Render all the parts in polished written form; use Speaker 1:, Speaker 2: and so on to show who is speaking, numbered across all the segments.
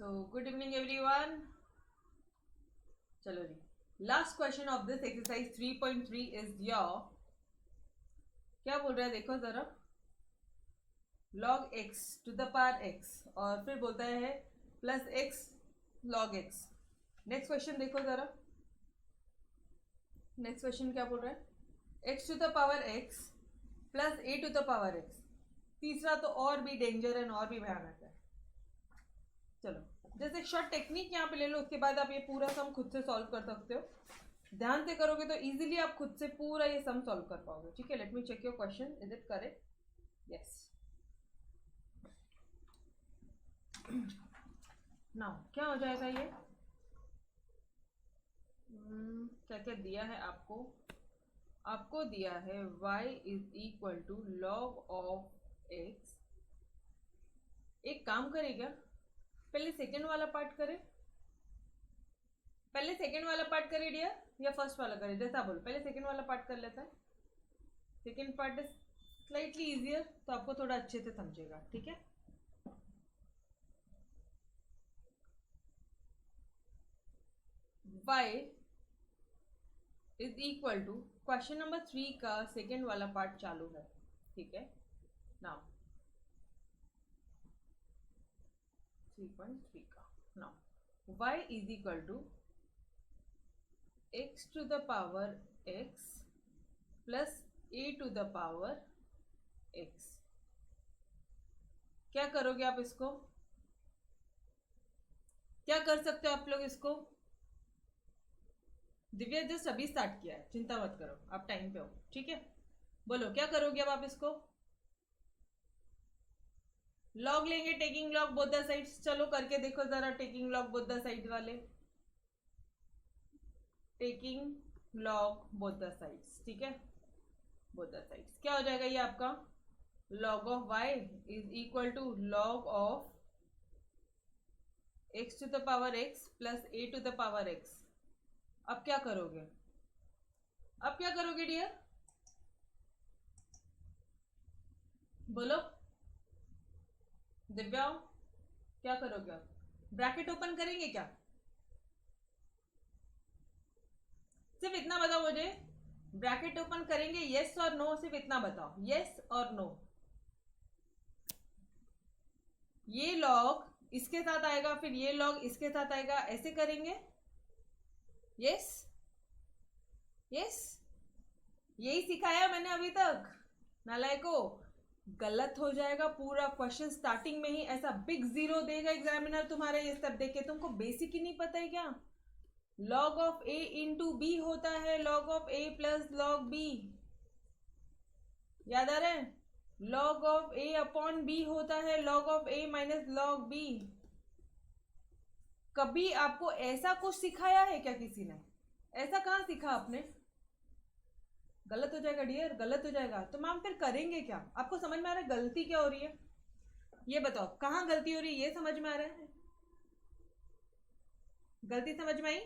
Speaker 1: So good evening everyone. चलो जी, last question of this exercise 3.3 is your, क्या बोल रहा है देखो जरा, log x to the power x और फिर बोलता है plus x log x। Next question देखो जरा, नेक्स्ट क्वेश्चन क्या बोल रहा है, x to the power x plus a to the power x। तीसरा तो और भी डेंजर है और भी भयानक है। चलो जैसे शॉर्ट टेक्निक यहाँ पे ले लो, उसके बाद आप ये पूरा सम खुद से सॉल्व कर सकते हो। ध्यान से करोगे तो इजीली आप खुद से पूरा ये सम सॉल्व कर पाओगे। ठीक है, let me check your question, is it correct? Yes. Now क्या हो जाएगा ये, क्या क्या दिया है आपको? आपको दिया है y is equal to log of x। एक काम करेगा, पहले सेकेंड वाला पार्ट करे, पहले सेकेंड वाला पार्ट करे डियर, या फर्स्ट वाला करे, जैसा बोलो। पहले सेकेंड वाला पार्ट कर लेता है, second part is slightly easier, तो आपको थोड़ा अच्छे से समझेगा। ठीक है, y is equal to, question number 3 का सेकेंड वाला पार्ट चालू है। ठीक है, नाउ 3.3 का, now y is equal to x to the power x plus a to the power x। क्या करोगे आप इसको? क्या कर सकते हो आप लोग इसको? दिव्या जस्ट अभी स्टार्ट किया है, चिंता मत करो, आप टाइम पे हो। ठीक है, बोलो क्या करोगे अब आप इसको? लॉग लेंगे, taking log both the sides. चलो करके देखो जरा, taking log both the side वाले, taking log both the sides. ठीक है, बोथ द साइड्स क्या हो जाएगा ये आपका, log of y is equal to log of x to the power x plus a to the power x। अब क्या करोगे, अब क्या करोगे डियर, बोलो दिव्या, क्या करोगे आप? ब्रैकेट ओपन करेंगे क्या? सिर्फ इतना बताओ मुझे, ब्रैकेट ओपन करेंगे यस और नो? सिर्फ इतना बताओ, यस और नो। ये लॉग इसके साथ आएगा, फिर ये लॉग इसके साथ आएगा, ऐसे करेंगे? यस यस, यही सिखाया मैंने अभी तक। नालायको, गलत हो जाएगा पूरा क्वेश्चन। स्टार्टिंग में ही ऐसा बिग जीरो देगा एग्जामिनर तुम्हारे, ये सब देख के। तुमको बेसिक ही नहीं पता है क्या? Log of a into b होता है, log of a plus log b, याद आ रहा है? Log of a upon b होता है, log of a minus log b. कभी आपको ऐसा कुछ सिखाया है क्या किसी ने? ऐसा कहाँ सीखा आपने? गलत हो जाएगा डियर, गलत हो जाएगा। तो मैम फिर करेंगे क्या? आपको समझ में आ रहा है गलती क्या हो रही है? ये बताओ कहाँ गलती हो रही है, ये समझ में आ रहा है? गलती समझ में आई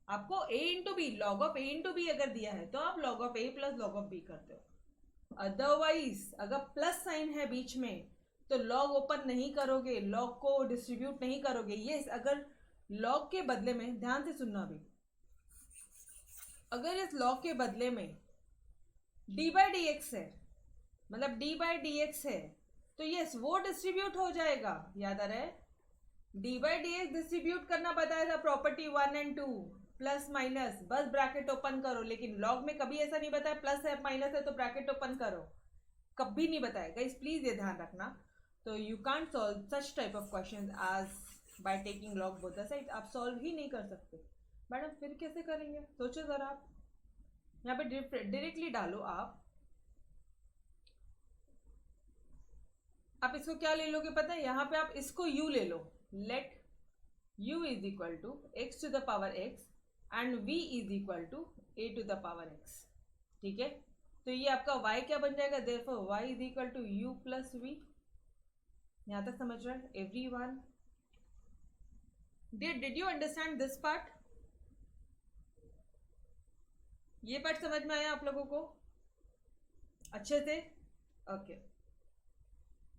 Speaker 1: आपको? a into b, log of a into b अगर दिया है तो आप log of a plus log of b करते हो। अदरवाइज अगर प्लस साइन है बीच में तो लॉग ओपन नहीं करोगे, लॉग को डिस्ट्रीब्यूट नहीं करोगे। ये अगर लॉग के बदले में, ध्यान से सुनना अभी, अगर इस लॉग के बदले में डी बाई डी एक्स है, मतलब डी बाई डी एक्स है, तो यस वो डिस्ट्रीब्यूट हो जाएगा। याद आ रहा है? D by D x distribute करना बताया था, प्रॉपर्टी 1 एंड 2, प्लस माइनस, बस ब्रैकेट ओपन करो। लेकिन लॉग में कभी ऐसा नहीं बताया प्लस है माइनस है तो ब्रैकेट ओपन करो, कभी नहीं बताया गाइस, प्लीज ये ध्यान रखना। तो you can't solve such type of question as by taking log both the side. आप सॉल्व ही नहीं कर सकते मैडम, फिर कैसे करेंगे? सोचो जरा, आप यहाँ पे डायरेक्टली डालो। आप इसको क्या ले लोगे पता है? यहाँ पे आप इसको u ले लो, let u is equal to x to the power x and v is equal to a to the power x। ठीक है, तो ये आपका y क्या बन जाएगा? Therefore y is equal to u plus v। यहां तक समझ रहे हैं everyone? Did you understand this part? ये पार्ट समझ में आया आप लोगों को अच्छे से? ओके,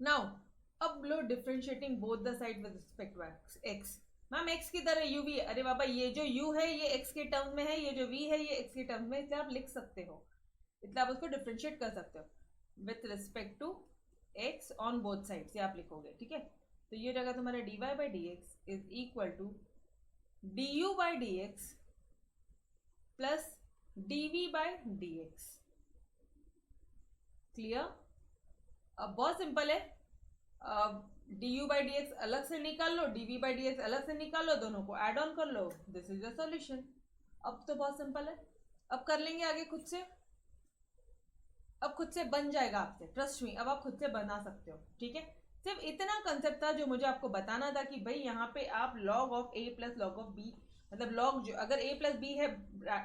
Speaker 1: नाउ अब लो differentiating both the side with respect to x. Ma'am x की तरह यू भी, अरे बाबा ये जो यू है ये एक्स के टर्म में है, ये जो वी है ये एक्स के टर्म में, इसलिए आप लिख सकते हो, इसलिए आप उसको डिफरेंशिएट कर सकते हो with respect to x on both sides, ये आप लिखोगे, ठीक है। तो ये जगह तुम्हारा d y by D x is equal to d u by D x plus d v by D x. Clear? अब बहुत सिंपल है, d u by D x अलग से निकाल लो, d v by D x अलग से निकाल लो, दोनों को ऐड ऑन कर लो, दिस इज द सॉल्यूशन। अब तो बहुत सिंपल है, अब कर लेंगे आगे खुद से, अब खुद से बन जाएगा आपसे, ट्रस्ट मी, अब आप खुद से बना सकते हो, ठीक है। सिर्फ इतना कंसेप्ट था जो मुझे आपको बताना था कि भाई यहाँ पे आप log of a plus log of b, मतलब लॉग जो अगर ए प्लस बी है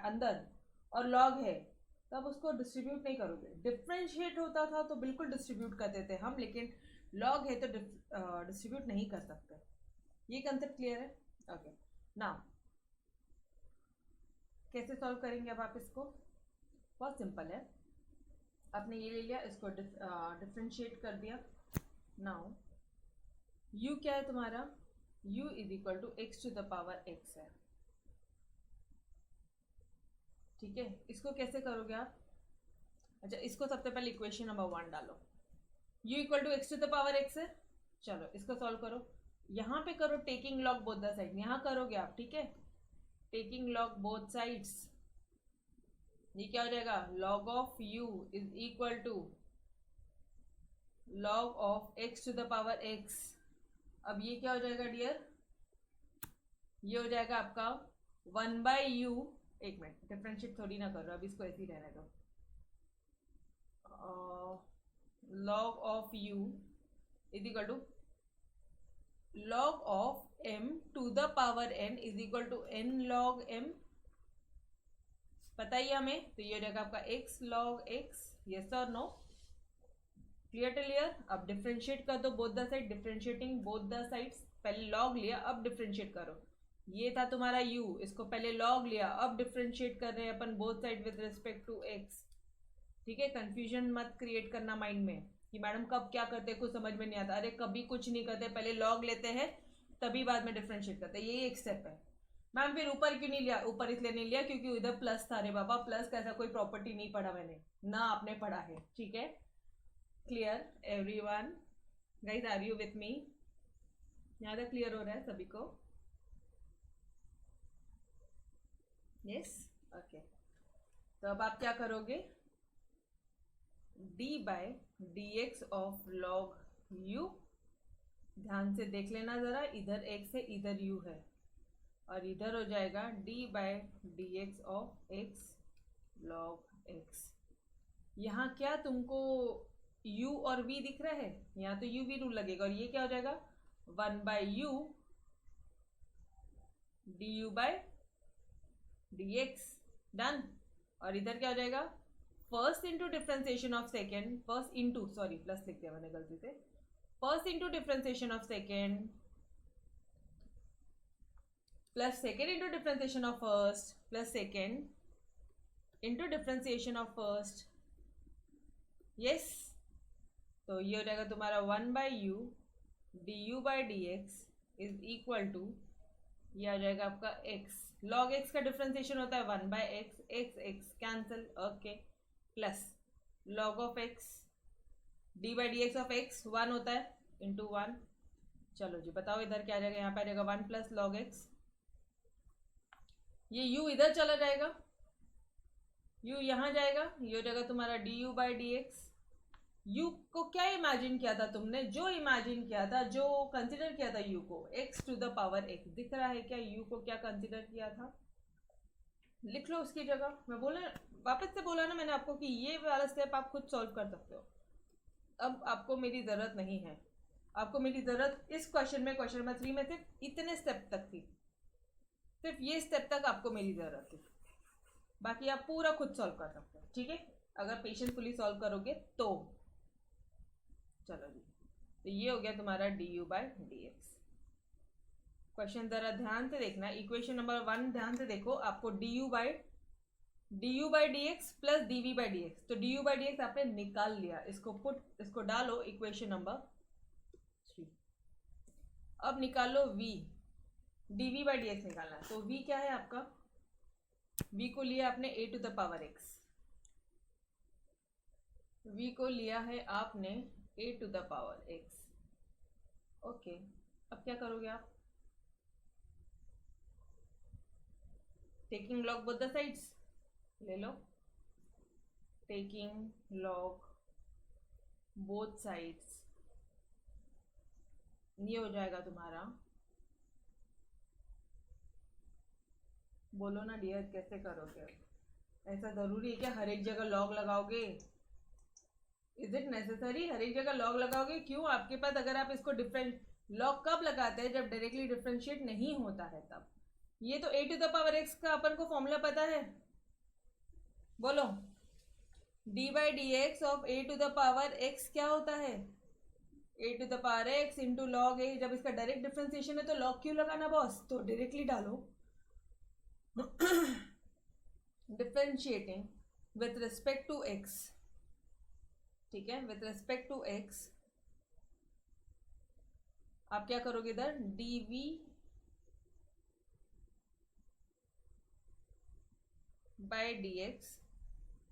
Speaker 1: अंदर और लॉग है तो आप उसको डिस्ट्रीब्यूट नहीं करोगे। डिफरेंशिएट होता था तो बिल्कुल डिस्ट्रीब्यूट करते थे हम, लेकिन लॉग है तो डिस्ट्रीब्यूट नहीं कर सकते। ये कंसेप्ट क्लियर है? ओके, नाउ कैसे सॉल्व करेंगे अब आप इसको? बहुत सिंपल है, आपने ये ले लिया, इसको डिफरेंशिएट कर दिया। नाउ u क्या है तुम्हारा? u is equal to x to the power x है, ठीक है। इसको कैसे करोगे आप? अच्छा, इसको सबसे पहले इक्वेशन नंबर 1 डालो, u equal to x to the power x है। चलो इसको सॉल्व करो, यहाँ पे करो taking log both the side, यहाँ करोगे आप, ठीक है, टेकिंग लॉग बोथ साइड्स। ये क्या हो जाएगा? Log of u is equal to log of x to the power x। अब ये क्या हो जाएगा डियर? ये हो जाएगा आपका 1 बाई यू, एक मिनट डिफरेंशिएट थोड़ी ना कर रहा, अब इसको ऐसे ही रहने दो। Log of u is equal to log of m to the power n is equal to n log m, पता ही हमें। तो ये हो जाएगा आपका x लॉग x, यस और नो? Clear clear? अब डिफरेंशिएट कर दो both the side, differentiating both the sides, पहले लॉग लिया अब डिफरेंशिएट करो। ये था तुम्हारा u, इसको पहले लॉग लिया अब डिफरेंशिएट कर रहे हैं अपन both side with respect to x, ठीक है। कंफ्यूजन मत क्रिएट करना माइंड में कि मैडम कब क्या करते हैं कुछ समझ में नहीं आता। अरे कभी कुछ नहीं करते, पहले लॉग लेते हैं तभी बाद में डिफरेंशिएट करते हैं, यही एक स्टेप है। मैम फिर ऊपर क्यों नहीं लिया? ऊपर इसलिए नहीं लिया क्योंकि उधर प्लस था। रे बाबा प्लस का ऐसा कोई प्रॉपर्टी नहीं पढ़ा मैंने, ना आपने पढ़ा है, ठीक है। Clear everyone? Guys are you with me? यहाँ तक क्लियर हो रहा है सभी को? Yes, okay. तो अब आप क्या करोगे? d by d x of log u, ध्यान से देख लेना जरा, इधर x है इधर u है, और इधर हो जाएगा d by d x of x log x। यहाँ क्या तुमको u और v दिख रहा है? यहाँ तो u v रूल लगेगा, और ये क्या हो जाएगा? 1 by u d u by d x, done. और इधर क्या हो जाएगा? First into differentiation of second, first into, sorry plus लिख दिया मैंने गलती से, first into differentiation of second plus second into differentiation of first plus second into differentiation of first, yes. तो ये हो जाएगा तुम्हारा 1 by u d u by D x is equal to, ये आ जाएगा आपका x, लॉग x का डिफ्रेंसिएशन होता है 1 by x, x x cancel, okay, plus log of x D by D x of x 1 होता है इंटू 1। चलो जी बताओ इधर क्या आ जाएगा? यहाँ पे आ जाएगा 1 प्लस लॉग x, ये u इधर चला जाएगा, u यहाँ जाएगा, ये हो जाएगा तुम्हारा d u by D x. u को क्या इमेजिन किया था तुमने? जो इमेजिन किया था, जो कंसिडर किया था u को, x to the power x, दिख रहा है क्या u को क्या कंसिडर किया था? लिख लो उसकी जगह। मैं बोला, वापस से बोला ना मैंने आपको कि ये वाला स्टेप आप खुद सॉल्व कर सकते हो। अब आपको मेरी ज़रूरत नहीं है, आपको मेरी ज़रूरत इस क्वेश्चन में, क्वेश्चन नंबर 3 में सिर्फ इतने स्टेप तक थी, सिर्फ ये स्टेप तक आपको मेरी ज़रूरत थी, बाकी आप पूरा खुद सॉल्व कर सकते हो, ठीक है, अगर पेशेंसफुली सॉल्व करोगे तो। चलो जी, तो ये हो गया तुम्हारा d u by D x. Question जरा ध्यान से देखना, इक्वेशन नंबर 1 ध्यान से देखो, आपको d u by D x plus d v by D x, तो d u by D x आपने निकाल लिया, इसको डालो इक्वेशन नंबर अब निकालो v, dv by D x निकालना है। तो v क्या है आपका, v को लिया आपने a to the power x, v को लिया है आपने a to the power x। Okay, अब क्या करोगे आप, taking log both the sides ले लो, टेकिंग लॉग बोथ साइड्स, ये हो जाएगा तुम्हारा, बोलो ना डियर कैसे करोगे, ऐसा जरूरी है क्या हर एक जगह लॉग लगाओगे, इज इट नेसेसरी हर एक जगह लॉग लगाओगे, क्यों, आपके पास अगर आप इसको डिफरेंट लॉग कब लगाते हैं, जब डायरेक्टली डिफरेंशिएट नहीं होता है तब। ये तो a to the power x का अपन को फॉर्मूला पता है, बोलो d by D x of a to the power x क्या होता है, a to the power x into log a। जब इसका डायरेक्ट डिफरेंशिएशन है तो लॉग क्यों लगाना बॉस, तो डायरेक्टली डालो differentiating with respect to x, ठीक है, विथ रिस्पेक्ट टू x आप क्या करोगे इधर, dv बाई डी एक्स,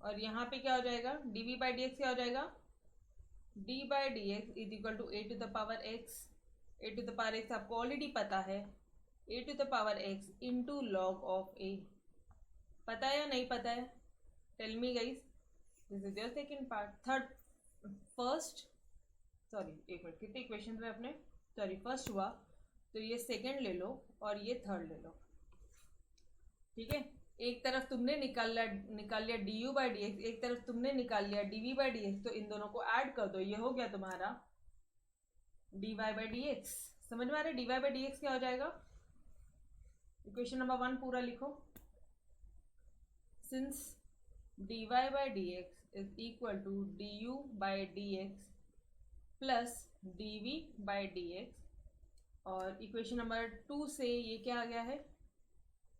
Speaker 1: और यहाँ पे क्या हो जाएगा, dv बाई डी एक्स क्या हो जाएगा, d by D x is equal to a to the power x, a to the power x आपको ऑलरेडी पता है, a to the power x into log of a, पता है या नहीं पता है, tell me guys, this is your second part, third, first, sorry एक मिनट कितने इक्वेशन में अपने, सॉरी फर्स्ट हुआ, तो ये सेकेंड ले लो और ये थर्ड ले लो, ठीक है, एक तरफ तुमने निकाल लिया d u by D x, एक तरफ तुमने निकाल लिया d v by D x, तो इन दोनों को ऐड कर दो, ये हो गया तुम्हारा d y by D x. समझ में आ रहा है, d y by D x क्या हो जाएगा, इक्वेशन नंबर 1 पूरा लिखो, since d y by D x is equal to d u by D x plus d v by D x, और इक्वेशन नंबर 2 से ये क्या आ गया है,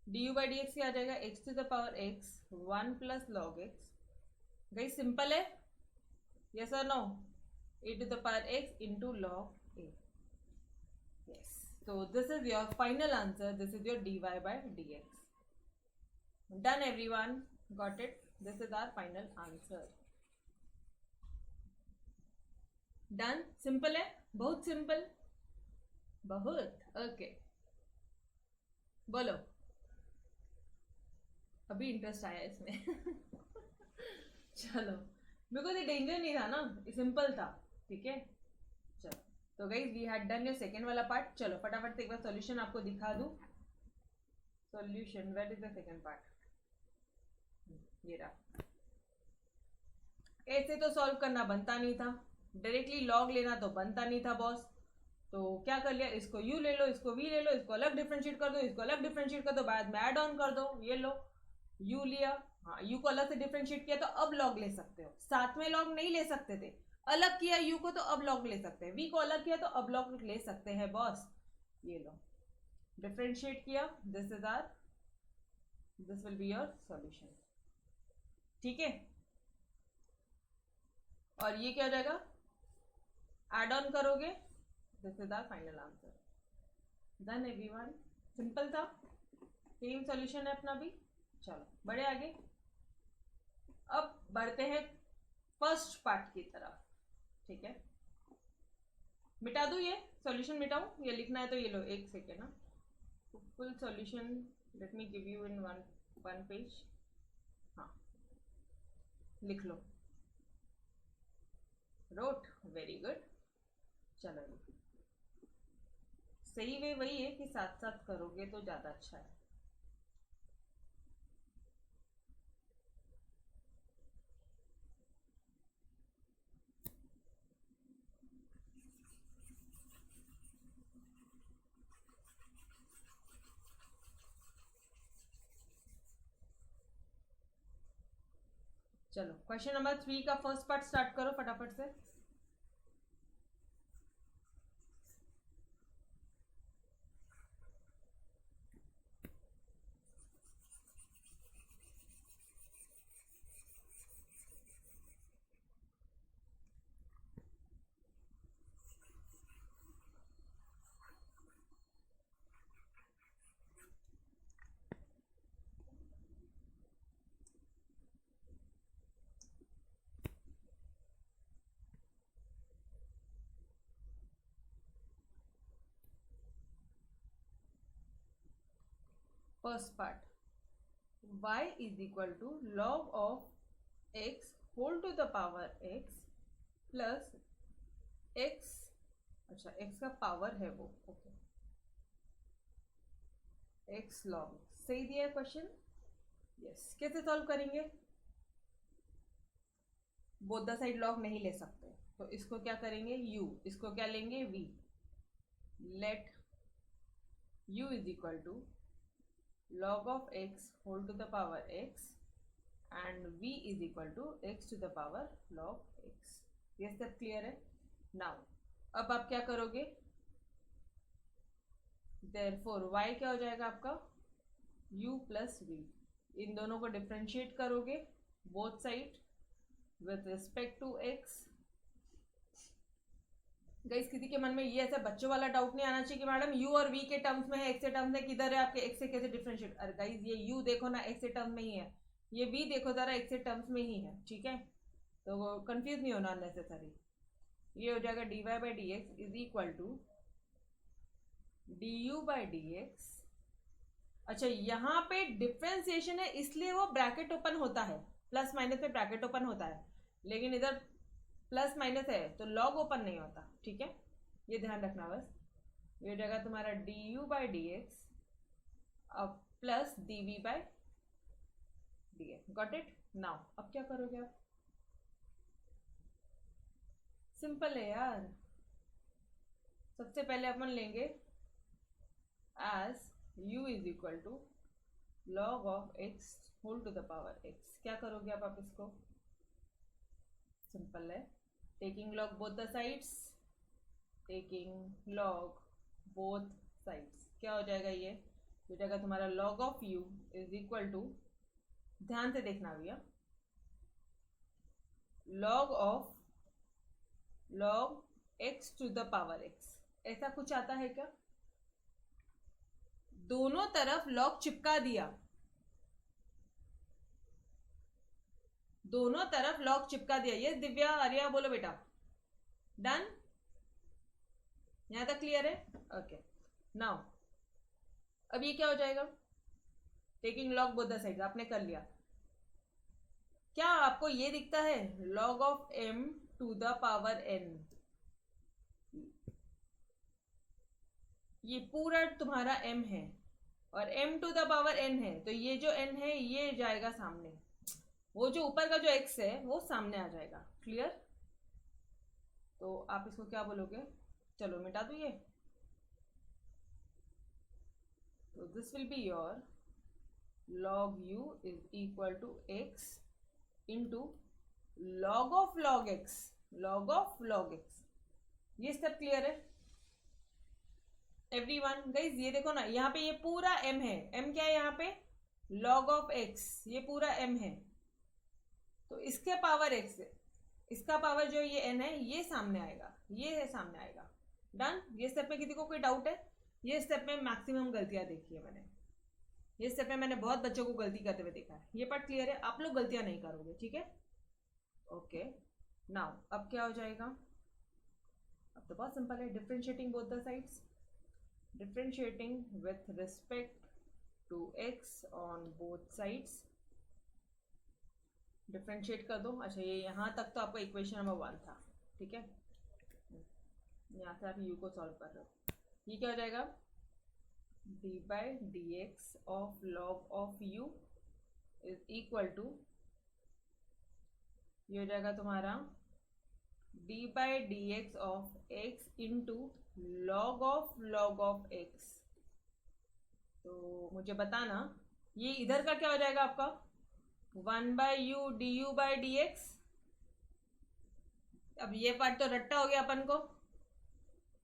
Speaker 1: d u by D x क्या आ जाएगा, x to the power x 1 plus log x, गई सिंपल है, यस और no, a to the power x into log a, yes, so this is your final answer, this is your dy by dx, done everyone, got it, this is our final answer, done, simple है, बहुत simple, बहुत, okay, बोलो अभी interest आया इसमें चलो, मेरे को तो डेंजर नहीं था ना, सिंपल था, ठीक है, चलो, तो guys we had done your second वाला पार्ट, चलो फटाफट से एक बार सॉल्यूशन आपको दिखा दूं, solution what is the second part, ये रहा, ऐसे तो सॉल्व करना बनता नहीं था, डायरेक्टली लॉग लेना तो बनता नहीं था बॉस, तो क्या कर लिया, इसको u ले लो, इसको v ले लो, इसको अलग डिफरेंशिएट कर दो, इसको अलग डिफरेंशिएट कर दो, बाद में ऐड ऑन कर दो, ये लो u लिया, हाँ u को अलग से डिफरेंशिएट किया तो अब लॉग ले सकते हो, साथ में लॉग नहीं ले सकते थे, अलग किया u को तो अब लॉग ले सकते हैं, v को अलग किया तो अब लॉग ले सकते हैं बॉस, ये लो डिफरेंशिएट किया, this is our, this will be your solution, ठीक है, और ये क्या हो जाएगा, एड ऑन करोगे, this is our final answer, done everyone, simple था, सेम सॉल्यूशन है अपना भी, चलो बढ़े आगे, अब बढ़ते हैं फर्स्ट पार्ट की तरफ, ठीक है, मिटा दूं ये सॉल्यूशन, मिटाऊं, ये लिखना है तो ये लो, एक सेकेंड ना, full solution let me give you in one page, हाँ लिख लो, रोट, वेरी गुड, चलो सही वे वही है कि साथ साथ करोगे तो ज्यादा अच्छा है, चलो क्वेश्चन नंबर 3 का फर्स्ट पार्ट स्टार्ट करो फटाफट से, first part y is equal to log of x whole to the power x plus x, अच्छा x का पावर है वो, ओके, x लॉग, सही दिया है क्वेश्चन, यस। कैसे सॉल्व करेंगे? बोथ द साइड लॉग नहीं ले सकते, तो इसको क्या करेंगे u, इसको क्या लेंगे v, let u is equal to log of x whole to the power x and v is equal to x to the power log x। ये सब क्लियर है? नाउ अब आप क्या करोगे? therefore y क्या हो जाएगा आपका? u प्लस v, इन दोनों को डिफ्रेंशिएट करोगे both side with respect to x। Guys किसी के मन में ये ऐसा बच्चों वाला डाउट नहीं आना चाहिए कि मैडम u और v के टर्म्स में है, x के टर्म्स में किधर है, आपके x से कैसे डिफरेंशिएट? अरे गाइस ये u देखो ना x के टर्म्स में ही है, ये v देखो जरा x के टर्म्स में ही है, ठीक है, तो कंफ्यूज नहीं होना अननेसेसरी। ये हो जाएगा dy by D x is equal to du by D x. अच्छा यहाँ पे डिफ्रेंसिएशन है इसलिए वो ब्रैकेट ओपन होता है, प्लस माइनस में ब्रैकेट ओपन होता है, लेकिन इधर प्लस माइनस है तो लॉग ओपन नहीं होता, ठीक है, ये ध्यान रखना बस। ये हो जाएगा तुम्हारा du बाई डी एक्स अब plus dv by D x, got it? Now अब क्या करोगे आप? सिंपल है यार, सबसे पहले अपन लेंगे as u is equal to log of x whole to the power x। क्या करोगे आप इसको? सिंपल है, taking log both the sides, taking log both sides, क्या हो जाएगा? ये हो जाएगा तुम्हारा log of u is equal to, ध्यान से देखना भैया, log of log x to the power x। ऐसा कुछ आता है क्या? दोनों तरफ लॉग चिपका दिया, दोनों तरफ लॉग चिपका दिया। ये दिव्या, आर्या बोलो बेटा, डन? यहां तक क्लियर है? ओके, नाउ अब ये क्या हो जाएगा? Taking log both the side, आपने कर लिया। क्या आपको ये दिखता है? Log of m to the power n, ये पूरा तुम्हारा m है और m to the power n है, तो ये जो n है ये जाएगा सामने, वो जो ऊपर का जो x है वो सामने आ जाएगा, क्लियर? तो आप इसको क्या बोलोगे? चलो मिटा दो ये, तो this will be your log u is equal to x into log of log x, log of log x। ये सब क्लियर है एवरीवन? गाइस ये देखो ना, यहाँ पे ये पूरा m है, m क्या है यहाँ पे? log ऑफ x, ये पूरा m है, तो इसके पावर x, इसका पावर जो ये n है ये सामने आएगा, ये है सामने आएगा, डन? ये स्टेप में किसी को कोई डाउट है? ये स्टेप में मैक्सिमम गलतियां देखी है मैंने, ये स्टेप में मैंने बहुत बच्चों को गलती करते हुए देखा है। ये पार्ट क्लियर है? आप लोग गलतियां नहीं करोगे, ठीक है? ओके, नाउ अब क्या हो जाएगा? अब तो बहुत सिंपल है, differentiating both the sides, differentiating with respect to x on both sides, differentiate कर दो। अच्छा ये यहाँ तक तो आपका इक्वेशन नंबर 1 था, ठीक है, यहाँ से आप u को सॉल्व कर रहे हो। ये क्या हो जाएगा? d by D x of log of u is equal to, ये हो जाएगा तुम्हारा d by D x of x into log of x। तो मुझे बताना ये इधर का क्या हो जाएगा आपका? 1 by u d u by D x. अब ये पार्ट तो रट्टा हो गया अपन को,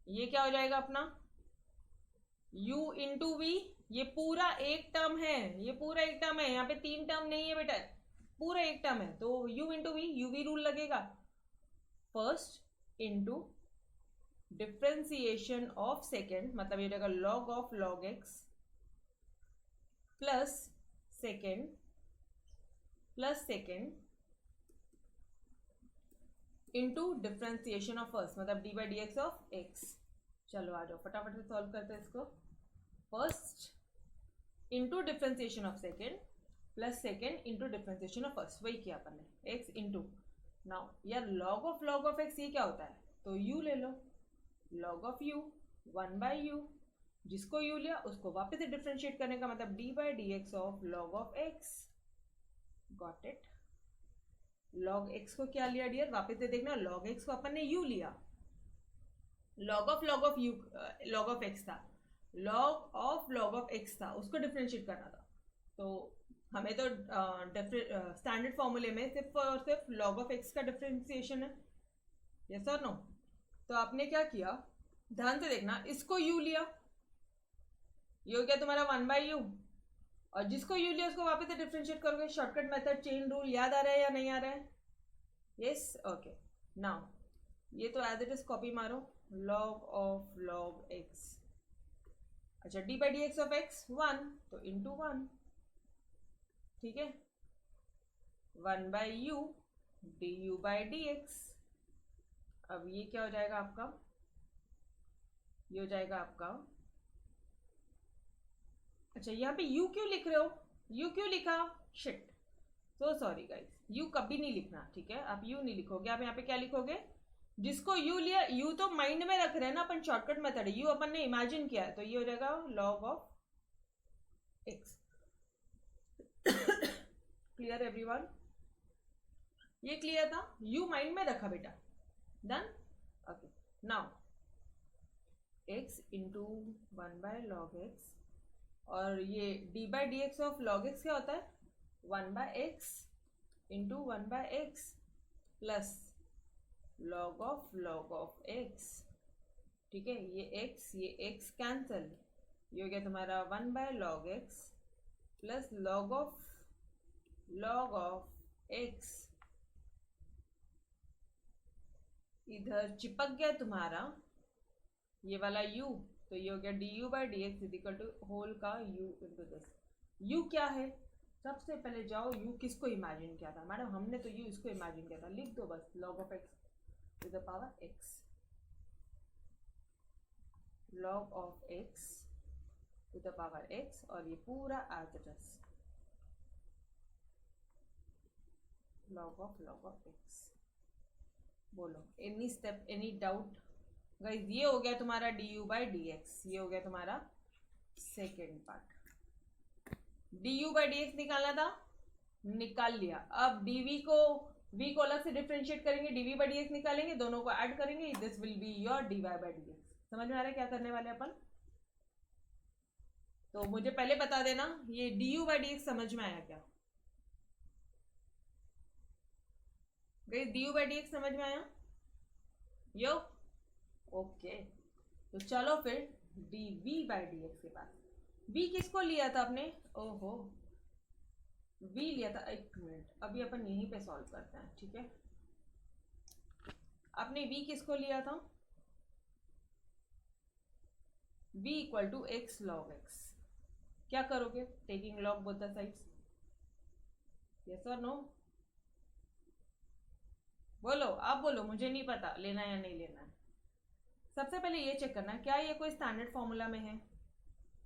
Speaker 1: ये क्या हो जाएगा अपना? u इंटू वी, ये पूरा एक टर्म है, ये पूरा एक टर्म है, यहाँ पे 3 टर्म नहीं है बेटा, पूरा एक टर्म है, तो u into v, UV rule लगेगा, first into differentiation of second, मतलब ये जाएगा log of log x plus second into differentiation of first, मतलब d by D x of x. चलो आ जाओ फटाफट से सॉल्व करते हैं इसको। First into differentiation of second plus second into differentiation of first, वही किया अपन ने, एक्स इंटू। नाउ यार लॉग ऑफ एक्स ये क्या होता है, तो यू ले लो, लॉग ऑफ यू 1/u, जिसको यू लिया उसको वापस से डिफ्रेंशिएट करने का मतलब d by D x of log of x. Got it. Log x को क्या लिया डियर, वापस से देखना, लॉग एक्स को अपन ने यू लिया, log of you log of x था, लॉग ऑफ एक्स था, उसको डिफ्रेंशिएट करना था। तो हमें तो स्टैंडर्ड फॉर्मूले में सिर्फ और सिर्फ लॉग ऑफ एक्स का डिफ्रेंसिएशन है, यस और नो। तो आपने क्या किया, ध्यान से देखना, इसको यू लिया, ये हो गया तुम्हारा 1/u, और जिसको यू लिया उसको वापस से डिफ्रेंशिएट करोगे, शॉर्टकट मेथड, चेन रूल याद आ रहा है या नहीं आ रहा है? Yes, okay. नाउ ये तो एज इट इज कॉपी मारो, लॉग एक्स, अच्छा d by D x of x 1, तो इंटू 1, ठीक है, 1/u D u by D x. अब ये क्या हो जाएगा आपका, ये हो जाएगा आपका, अच्छा यहाँ पे u क्यों लिख रहे हो, u क्यों लिखा, shit, so sorry guys, u कभी नहीं लिखना, ठीक है, आप u नहीं लिखोगे, आप यहाँ पे क्या लिखोगे, जिसको u लिया, u तो माइंड में रख रहे हैं ना अपन, शॉर्टकट मेथड है, u अपन ने इमेजिन किया है, तो ये हो जाएगा log of x। Clear everyone, ये क्लियर था, u माइंड में रखा बेटा, done, okay. Now x into 1/log x, और ये d by D x of log x क्या होता है, 1/x into 1/x plus log of x, ठीक है, ये x कैंसल, ये हो गया तुम्हारा 1/log x plus log of x, इधर चिपक गया तुम्हारा ये वाला u, तो ये हो गया d u by D x is equal to whole का u इंटू दिस। u क्या है, सबसे पहले जाओ u किसको इमेजिन किया था, मैडम हमने तो u इसको इमेजिन किया था, लिख दो बस, log of x to the power x, log of x to the power x, और ये पूरा as it is log of x। बोलो any step, any doubt guys, ये हो गया तुम्हारा d u by D x, ये हो गया तुम्हारा second part. D u by D x निकालना था, निकाल लिया। अब डीवी को v को अलग से डिफ्रेंशिएट करेंगे, डीवी बाई डी एक्स निकालेंगे, दोनों को ऐड करेंगे, this will be your d y by D x. समझ में आ रहा है क्या करने वाले अपन? तो मुझे पहले बता देना, ये d u by D x समझ में आया क्या guys? D u by D x समझ में आया यो? ओके, तो चलो फिर d v by D x के पास। v किसको लिया था आपने? ओहो, v लिया था, एक मिनट, अभी अपन यहीं पे सॉल्व करते हैं, ठीक है। आपने v किसको लिया था? v equal to x log x. क्या करोगे? Taking log both the sides, yes और नो? बोलो, आप बोलो, मुझे नहीं पता लेना या नहीं लेना है। सबसे पहले ये चेक करना, क्या ये कोई स्टैंडर्ड फॉर्मूला में है?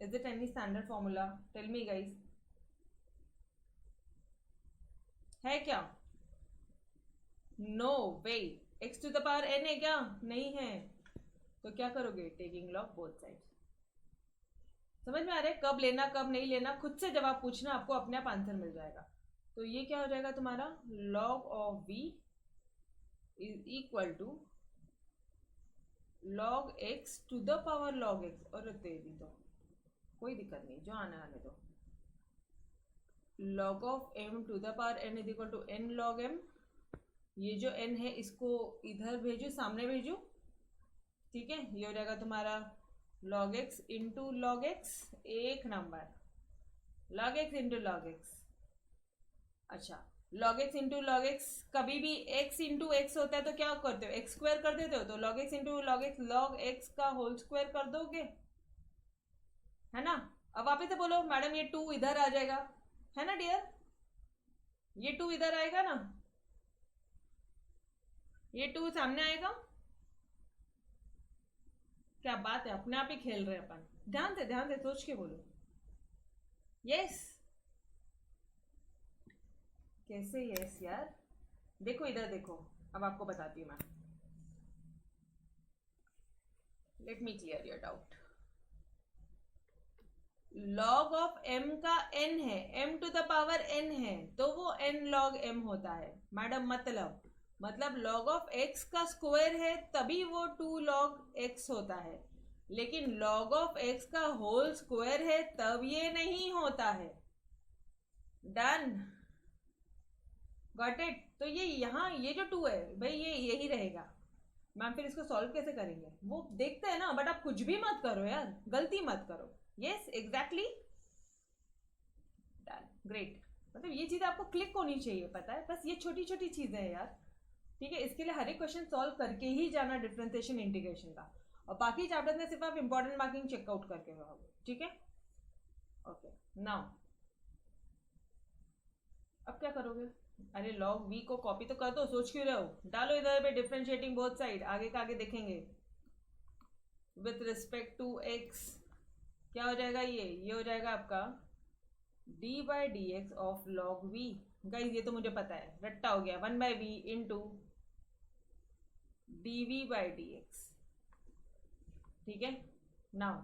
Speaker 1: Is it any standard formula? Tell me guys, है क्या? No way, x to the power n है क्या? नहीं है। तो क्या करोगे? Taking log both side. समझ में आ रहा है कब लेना कब नहीं लेना? खुद से जवाब पूछना, आपको अपने आप आंसर मिल जाएगा। तो ये क्या हो जाएगा तुम्हारा? Log of v is equal to log x to the power log x, और तेरी तो कोई दिक्कत नहीं, जो आना आने दो। log of m to the power n is equal to n log m। ये जो n है इसको इधर भेजो, सामने भेजो, ठीक है। ये हो जाएगा तुम्हारा log x into log x, एक number, log x into log x। अच्छा, log x into log x, कभी भी x इंटू x होता है तो क्या करते हो? x स्क्वायर कर देते हो, तो log x into log x का होल स्क्वायर कर दोगे, है ना। अब वापस से बोलो, मैडम ये 2 इधर आ जाएगा, है ना डियर? ये 2 इधर आएगा ना, ये 2 सामने आएगा। क्या बात है, अपने आप ही खेल रहे हैं अपन। ध्यान से सोच के बोलो। यस, कैसे यस यार, देखो इधर देखो, अब आपको बताती हूँ मैं। Let me clear your doubt. Log of m का n है, m to the power n है, तो वो n log m होता है मैडम। मतलब log ऑफ x का स्क्वायर है तभी वो 2 log x होता है, लेकिन log ऑफ x का होल स्क्वायर है तब ये नहीं होता है। Done, got it. तो ये यहाँ ये जो 2 है भाई, ये यही रहेगा। मैम फिर इसको सॉल्व कैसे करेंगे वो देखते हैं ना, बट आप कुछ भी मत करो यार, गलती मत करो। Yes exactly, done, great. मतलब ये चीज़ आपको क्लिक होनी चाहिए, पता है, बस ये छोटी छोटी चीज़ें हैं यार। ठीक है, इसके लिए हर एक क्वेश्चन सॉल्व करके ही जाना डिफरेंशिएशन इंटीग्रेशन का, और बाकी चैप्टर में सिर्फ आप इंपॉर्टेंट मार्किंग चेकआउट करके रहोगे। ठीक है, ओके। नाउ अब क्या करोगे? अरे लॉग वी को कॉपी तो कर दो, सोच क्यों रहे हो, डालो इधर पे डिफरेंशिएटिंग बोथ साइड, आगे का आगे देखेंगे। विथ रिस्पेक्ट टू एक्स क्या हो जाएगा, ये हो जाएगा आपका d by D x of log v. Guys ये तो मुझे पता है, रट्टा हो गया, 1 by v into d v by D x. ठीक है, नाउ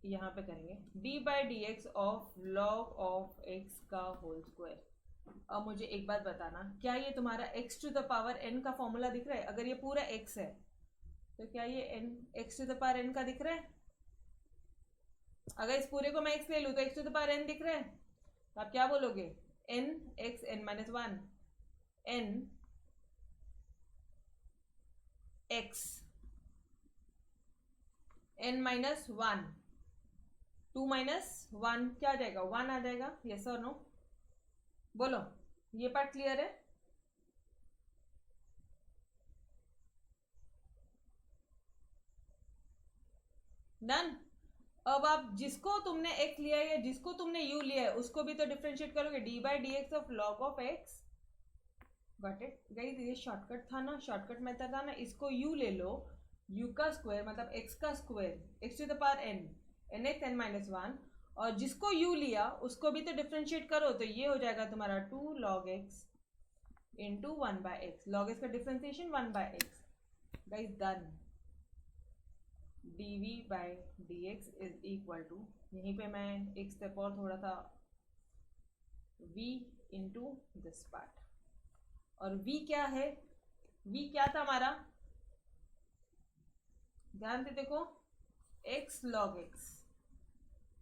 Speaker 1: यहाँ पे करेंगे d by D x of log of x का होल स्क्वायर। अब मुझे एक बात बताना, क्या ये तुम्हारा x to the power n का फॉर्मूला दिख रहा है? अगर ये पूरा x है तो क्या ये n x to the power n का दिख रहा है? अगर इस पूरे को मैं x ले लूँ तो x to the power n दिख रहा है, तो आप क्या बोलोगे? n x n minus 1 n x n minus 1, 2 minus 1 क्या आ जाएगा? 1 आ जाएगा। यस और नो बोलो, ये पार्ट क्लियर है? डन। अब आप जिसको तुमने x लिया है या जिसको तुमने u लिया है उसको भी तो डिफरेंशिएट करोगे, d by D x of log of x। Got it guys, ये शॉर्टकट था ना, शॉर्टकट मेथड था ना। इसको u ले लो, u का स्क्वायर मतलब x का square, x to the power n, n x n minus 1, और जिसको u लिया उसको भी तो डिफरेंशिएट करो, तो ये हो जाएगा तुम्हारा 2 log x into 1 by x. Log x का differentiation 1 by x. Guys done, d v by D x is equal to, यहीं पे मैं एक स्टेप और थोड़ा सा, v इंटू दिस पार्ट। और v क्या है? v क्या था हमारा? ध्यान से देखो, x log x।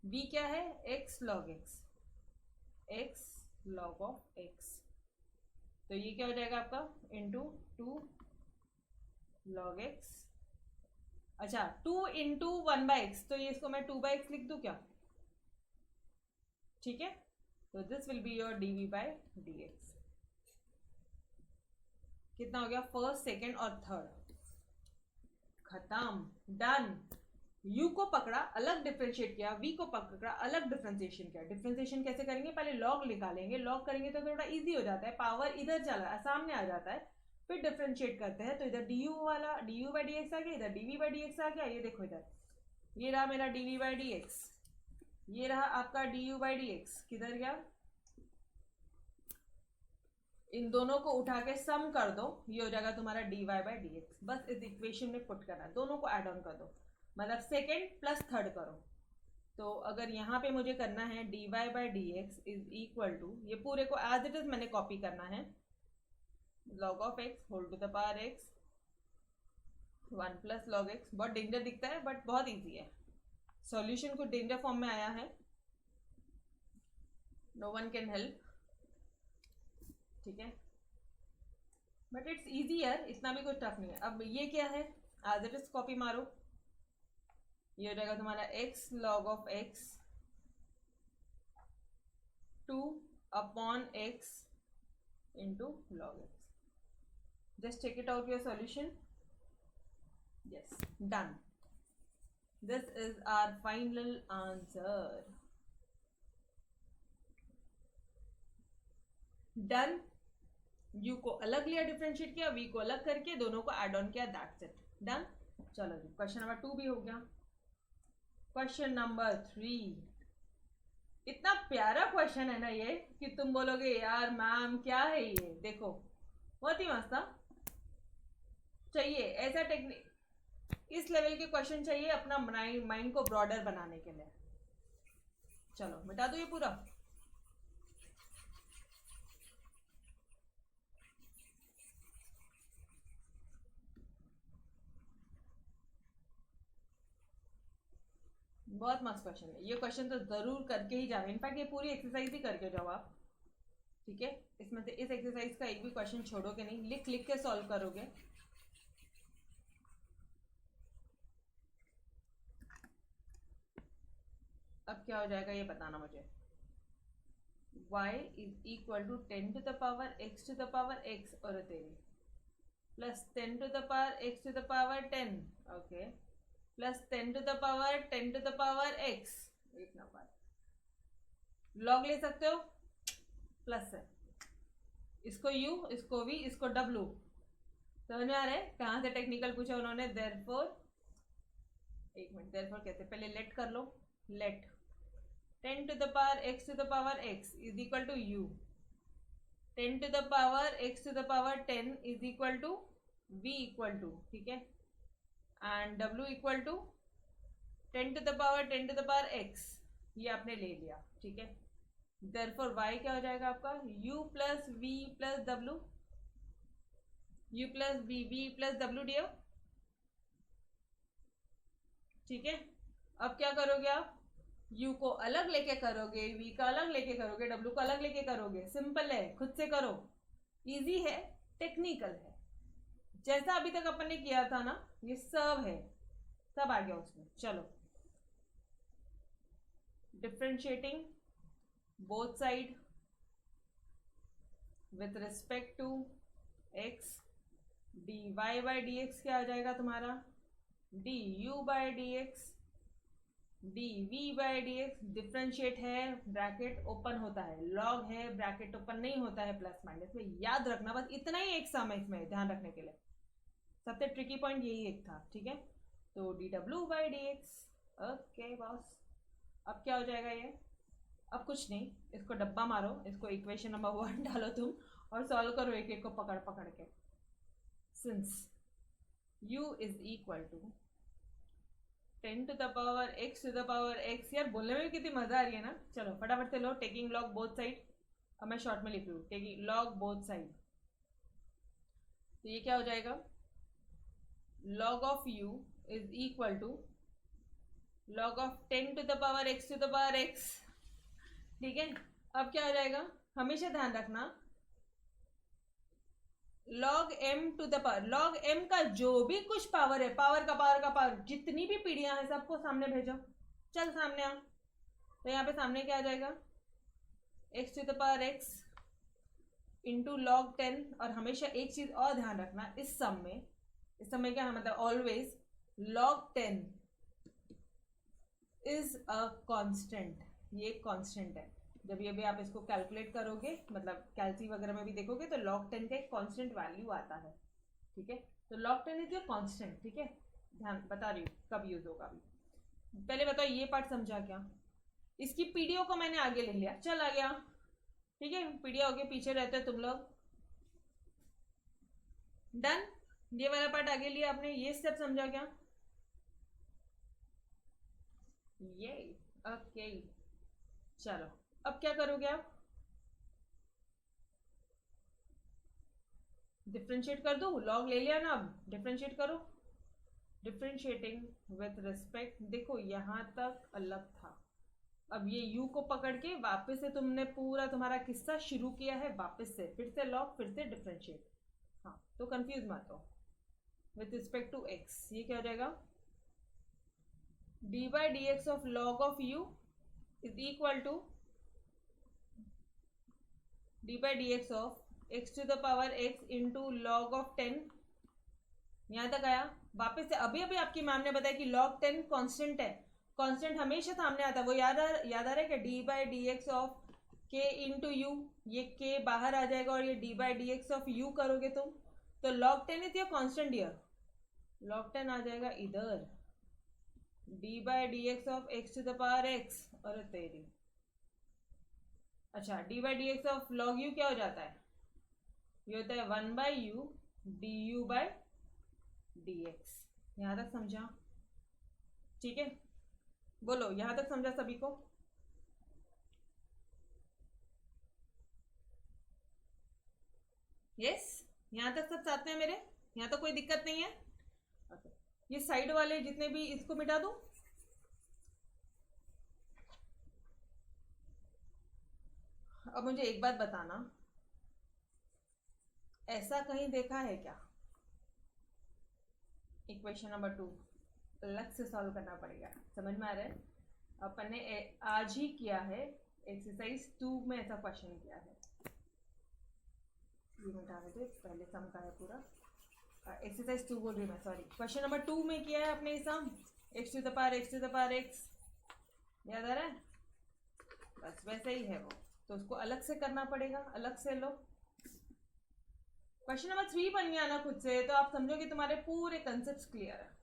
Speaker 1: v क्या है? x log x, x log of x। तो ये क्या हो जाएगा आपका? Into 2 log x। अच्छा 2 इंटू 1 बाई एक्स, तो ये इसको मैं 2 बाई एक्स लिख दूँ क्या? ठीक है, तो this will be your d v by D x. कितना हो गया? फर्स्ट, सेकेंड और थर्ड खत्म, डन। u को पकड़ा अलग डिफरेंशिएट किया, v को पकड़ा अलग डिफरेंशिएशन किया। डिफरेंशिएशन कैसे करेंगे? पहले log निकालेंगे, log करेंगे तो थोड़ा इजी हो जाता है, पावर इधर चला सामने आ जाता है, फिर डिफरेंशिएट करते हैं तो इधर du वाला du बाई डी एक्स आ गया, इधर dv बाई डी एक्स आ गया। ये देखो इधर, ये रहा मेरा dv बाई डी एक्स, ये रहा आपका du बाई डी एक्स, किधर गया? इन दोनों को उठा के सम कर दो, ये हो जाएगा तुम्हारा dy बाई डी एक्स। बस इस इक्वेशन में पुट करना है, दोनों को ऐड ऑन कर दो, मतलब सेकेंड प्लस थर्ड करो। तो अगर यहाँ पे मुझे करना है dy by D x is equal to, ये पूरे को एज इट इज मैंने कॉपी करना है, log of x whole to the power x 1 plus log x। बहुत डेंजर दिखता है बट बहुत इजी है, सॉल्यूशन कुछ डेंजर फॉर्म में आया है, नो वन कैन हेल्प। ठीक है, बट इट्स इजी यार, इतना भी कुछ टफ नहीं है। अब ये क्या है? एज इट इज कॉपी मारो, ये हो जाएगा तुम्हारा x log of x 2 upon x into log x। Just check it out your solution. Yes, done, this is our final answer. Done, u को अलग लिया, डिफरेंशिएट किया, v को अलग करके दोनों को ऐड ऑन किया, दैट्स इट, डन। चलो जी, क्वेश्चन नंबर 2 भी हो गया। क्वेश्चन नंबर 3, इतना प्यारा क्वेश्चन है ना ये कि तुम बोलोगे यार मैम क्या है ये। देखो बहुत ही मस्त था। चाहिए ऐसा टेक्निक, इस लेवल के क्वेश्चन चाहिए अपना माइंड को ब्रॉडर बनाने के लिए। चलो मिटा दो ये पूरा। बहुत मस्त क्वेश्चन है ये। क्वेश्चन तो जरूर करके ही जाओ, इनफैक्ट ये पूरी एक्सरसाइज ही करके जाओ आप। ठीक है, इसमें से इस एक्सरसाइज का एक भी क्वेश्चन छोड़ोगे नहीं, लिख लिख के सॉल्व करोगे। अब क्या हो जाएगा ये बताना मुझे। y is equal to 10 to the power x to the power x और तेरी plus 10 to the power x to the power 10, okay, plus 10 to the power 10 to the power x। एक नंबर लॉग ले सकते हो, plus है, इसको u, इसको v, इसको w। समझ में आ रहा है कहाँ से टेक्निकल पूछा उन्होंने। देयरफॉर, एक मिनट, देयरफॉर कैसे, पहले लेट कर लो। Let 10 to the power x to the power x is equal to u, 10 to the power x to the power 10 is equal to v equal to, ठीक है, and w equal to 10 to the power 10 to the power x, ये आपने ले लिया। ठीक है, therefore y क्या हो जाएगा आपका, u plus v plus w, u plus v plus w दिया। ठीक है, अब क्या करोगे आप, u को अलग लेके करोगे, v का अलग लेके करोगे, w को अलग लेके करोगे। सिंपल है, खुद से करो, इजी है, टेक्निकल है। जैसा अभी तक अपन ने किया था ना, ये सब है, सब आ गया उसमें। चलो, differentiating both side with respect to x, dy बाई dx क्या हो जाएगा तुम्हारा, du बाई dx, dv बाई dx। डिफ्रेंशिएट है, ब्रैकेट ओपन होता है, लॉग है, ब्रैकेट ओपन नहीं होता है प्लस माइनस में, याद रखना। बस इतना ही एक सम है इसमें ध्यान रखने के लिए, सबसे ट्रिकी पॉइंट यही एक था। ठीक है, तो dw by dx, okay boss. अब क्या हो जाएगा ये, अब कुछ नहीं, इसको डब्बा मारो, इसको इक्वेशन नंबर 1 डालो तुम और सॉल्व करो एक एक को पकड़ पकड़ के। Since u is equal to 10 to the power x to the power x, यार बोलने में कितनी मजा आ रही है ना। चलो फटाफट से लो, टेकिंग लॉग बोथ साइड। अब मैं शॉर्ट में लिख लूँ, टेकिंग लॉग बोथ साइड, तो ये क्या हो जाएगा, log of u is equal to log of 10 to the power x to the power x। ठीक है, अब क्या हो जाएगा, हमेशा ध्यान रखना, log m to the power, log m का जो भी कुछ पावर है, पावर का पावर का पावर, जितनी भी पीढ़ियां हैं सबको सामने भेजो। चल सामने आ, तो यहाँ पे सामने क्या आ जाएगा, x to the power x into log 10। और हमेशा एक चीज और ध्यान रखना, इस सम में क्या है, मतलब always log 10 is a constant, ये एक कांस्टेंट है। जब ये भी आप इसको कैलकुलेट करोगे, मतलब कैलसी वगैरह में भी देखोगे, तो log 10 का एक कांस्टेंट वैल्यू आता है। ठीक है, तो log 10 इज योर कांस्टेंट। ठीक है, ध्यान बता रही हूँ कब यूज होगा अभी। पहले बताओ ये पार्ट समझा क्या, इसकी पीडीओ को मैंने आगे ले लिया, चल आ गया। ठीक है, पीडीओ आगे पीछे रहते हो तुम लोग, डन। ये वाला पार्ट आगे लिया आपने, ये स्टेप समझा क्या, ये ओके। चलो अब क्या करोगे आप, डिफ्रेंशिएट कर दो, लॉग ले लिया ना, अब डिफ्रेंशिएट करो। डिफ्रेंशिएटिंग विथ रिस्पेक्ट, देखो यहाँ तक अलग था, अब ये u को पकड़ के वापस से तुमने पूरा तुम्हारा किस्सा शुरू किया है, वापस से फिर से लॉग, फिर से डिफ्रेंशिएट। हाँ, तो कंफ्यूज मत हो। विथ रिस्पेक्ट टू x, ये क्या हो जाएगा, dy by D x of log of u is equal to d by D x of x to the power x into log of 10। यहाँ तक आया, वापस से अभी अभी आपकी मैम ने बताया कि log 10 कांस्टेंट है, कांस्टेंट हमेशा सामने आता है, वो याद आ रहा है कि d by D x of k into u, ये के बाहर आ जाएगा और ये d by D x of u करोगे तुम, तो log 10 is your constant here, log 10 आ जाएगा इधर d by D x of x to the power x. और तेरी अच्छा, d by D x of log u क्या हो जाता है, ये होता है 1/u du/dx। यहाँ तक समझा? ठीक है, बोलो यहाँ तक समझा सभी को? यस, यहाँ तक सब साथ में मेरे, यहाँ तक कोई दिक्कत नहीं है? okay. ये साइड वाले जितने भी, इसको मिटा दूं? अब मुझे एक बात बताना, ऐसा कहीं देखा है क्या? इक्वेशन नंबर 2 अलग से सॉल्व करना पड़ेगा, समझ में आ रहा है? अपन ने आज ही किया है, एक्सरसाइज 2 में ऐसा क्वेश्चन किया है। ये मिटा दे, पहले सम का है पूरा, एक्सरसाइज 2 बोल रही मैं, सॉरी। क्वेश्चन नंबर 2 में किया है अपने some x to the power x, याद आ रहा है? बस वैसे ही है वो, तो उसको अलग से करना पड़ेगा, अलग से लो। क्वेश्चन नंबर 3 बन गया ना खुद से, तो आप समझो कि तुम्हारे पूरे कंसेप्ट क्लियर है।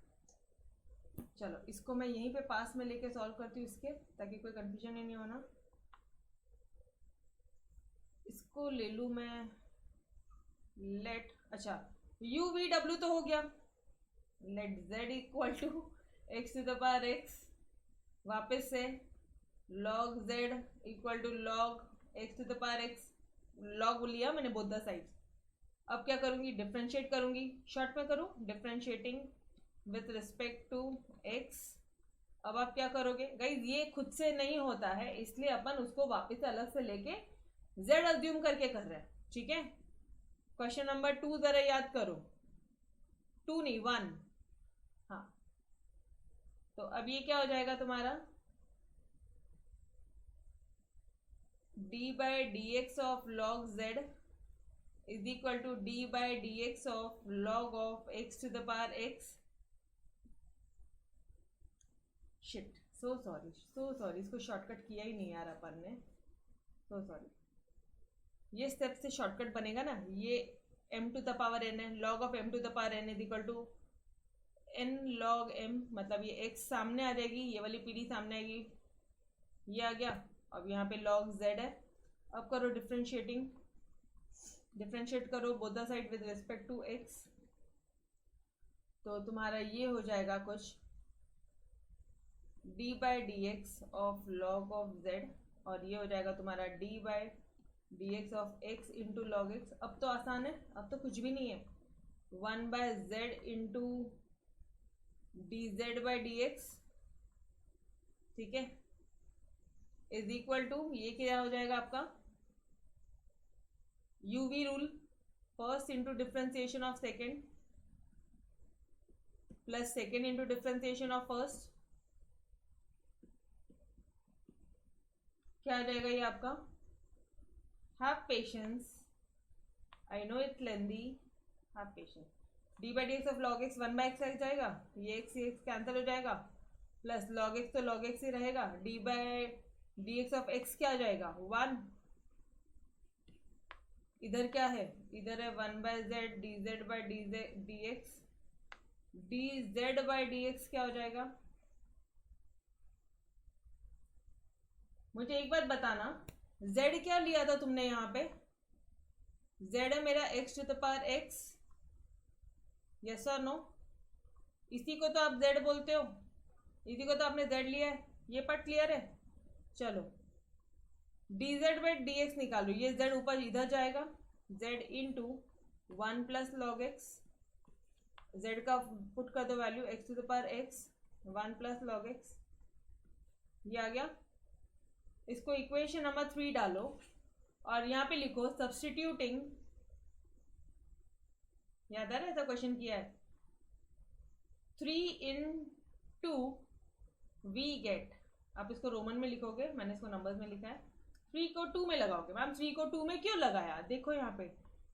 Speaker 1: चलो इसको मैं यहीं पे पास में लेके सॉल्व करती हूँ इसके, ताकि कोई कंफ्यूजन ही नहीं होना। इसको ले लूँ मैं, लेट, अच्छा u v w तो हो गया, let z equal to x to the power x, वापस से log z equal to log x to the power x, log लिया मैंने बोथ द साइड। अब क्या करूंगी, डिफरेंशिएट करूंगी, शॉर्ट में करूं, differentiating with respect to x। अब आप क्या करोगे गाइज, ये खुद से नहीं होता है, इसलिए अपन उसको वापस से अलग से लेके z अज्यूम करके कर रहे हैं, ठीक है? क्वेश्चन नंबर 2 जरा याद करो, 2 नहीं 1, हाँ। तो अब ये क्या हो जाएगा तुम्हारा, d by D x of log z is equal to d by D x of log of x to the power x। Shit, so sorry, इसको शॉर्टकट किया ही नहीं यार अपन ने, सो सॉरी। ये स्टेप से शॉर्टकट बनेगा ना, ये m to the power n है, log of m to the power n is equal to n log m, मतलब ये x सामने आ जाएगी, ये वाली पीढ़ी सामने आएगी, ये आ गया। अब यहाँ पे log z है, अब करो डिफरेंशिएटिंग, डिफरेंशिएट करो both the side with respect to x, तो तुम्हारा ये हो जाएगा कुछ d by D x of log of z, और ये हो जाएगा तुम्हारा d by D x of x into log x। अब तो आसान है, अब तो कुछ भी नहीं है, 1 by z into d z by D x, ठीक है, इज इक्वल टू, ये क्या हो जाएगा आपका, UV rule, first into differentiation of second plus second into differentiation of first, क्या आ जाएगा ये आपका, have patience, I know it's lengthy, have patience, d by D x of log x 1 by x आ जाएगा, ये एक्स कैंसिल हो जाएगा, प्लस लॉग एक्स तो लॉग एक्स ही रहेगा, d by D x of x क्या आ जाएगा 1, इधर क्या है, इधर है 1 by Z D z by D x, D z by D x क्या हो जाएगा। मुझे एक बात बताना, z क्या लिया था तुमने यहाँ पे, z है मेरा x to the power x, yes और नो? इसी को तो आप z बोलते हो, इसी को तो आपने z लिया है, ये पार्ट क्लियर है? चलो dz बाई डी एक्स निकालो, ये z ऊपर इधर जाएगा, z into 1 plus log x, z का पुट कर दो value x to the power x 1 plus log x, ये आ गया। इसको इक्वेशन नंबर 3 डालो और यहाँ पे लिखो सब्स्टिट्यूटिंग, याद आ रहा है ऐसा क्वेश्चन किया है, 3 into वी गेट, आप इसको रोमन में लिखोगे, मैंने इसको नंबर्स में लिखा है, 3 को 2 में लगाओगे। मैम 3 को 2 में क्यों लगाया, देखो यहाँ पे